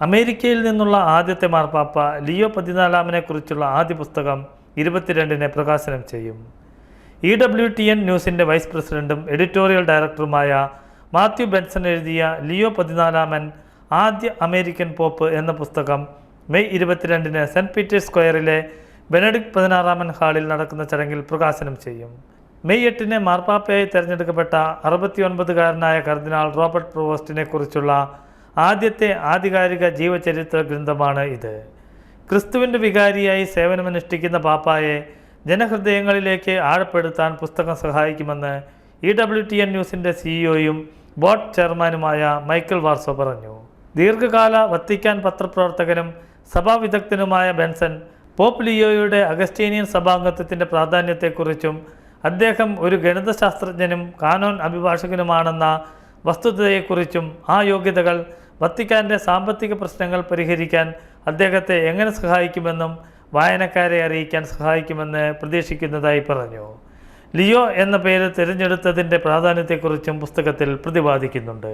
അമേരിക്കയിൽ നിന്നുള്ള ആദ്യത്തെ മാർപ്പാപ്പ ലിയോ 14 കുറിച്ചുള്ള ആദ്യ പുസ്തകം 22-ന് പ്രകാശനം ചെയ്യും. EWTN ന്യൂസിൻ്റെ വൈസ് പ്രസിഡന്റും എഡിറ്റോറിയൽ ഡയറക്ടറുമായ മാത്യു ബെൻസൺ എഴുതിയ ലിയോ 14 ആദ്യ അമേരിക്കൻ പോപ്പ് എന്ന പുസ്തകം മെയ് 22-ന് സെൻറ്റ് പീറ്റേഴ്സ് സ്ക്വയറിലെ ബെനഡിക്ട് 16 ഹാളിൽ നടക്കുന്ന ചടങ്ങിൽ പ്രകാശനം ചെയ്യും. മെയ് 8-ന് മാർപ്പാപ്പയായി തിരഞ്ഞെടുക്കപ്പെട്ട 69-കാരനായ കർദിനാൾ റോബർട്ട് പ്രോവോസ്റ്റിനെ കുറിച്ചുള്ള ആദ്യത്തെ ആധികാരിക ജീവചരിത്ര ഗ്രന്ഥമാണ് ഇത്. ക്രിസ്തുവിൻ്റെ വികാരിയായി സേവനമനുഷ്ഠിക്കുന്ന പാപ്പായെ ജനഹൃദയങ്ങളിലേക്ക് ആഴപ്പെടുത്താൻ പുസ്തകം സഹായിക്കുമെന്ന് EWTN ന്യൂസിൻ്റെ സിഇഒയും ബോർഡ് ചെയർമാനുമായ മൈക്കൽ വാർസോ പറഞ്ഞു. ദീർഘകാല വത്തിക്കാൻ പത്രപ്രവർത്തകനും സഭാവിദഗ്ധനുമായ ബെൻസൺ പോപ്പ് ലിയോയുടെ അഗസ്റ്റീനിയൻ സഭാംഗത്വത്തിൻ്റെ പ്രാധാന്യത്തെക്കുറിച്ചും അദ്ദേഹം ഒരു ഗണിതശാസ്ത്രജ്ഞനും കാനോൻ അഭിഭാഷകനുമാണെന്ന വസ്തുതയെക്കുറിച്ചും ആ യോഗ്യതകൾ വത്തിക്കാൻ്റെ സാമ്പത്തിക പ്രശ്നങ്ങൾ പരിഹരിക്കാൻ അദ്ദേഹത്തെ എങ്ങനെ സഹായിക്കുമെന്നും വായനക്കാരെ അറിയിക്കാൻ സഹായിക്കുമെന്ന് പ്രതീക്ഷിക്കുന്നതായി പറഞ്ഞു. ലിയോ എന്ന പേര് തിരഞ്ഞെടുത്തതിൻ്റെ പ്രാധാന്യത്തെക്കുറിച്ചും പുസ്തകത്തിൽ പ്രതിപാദിക്കുന്നുണ്ട്.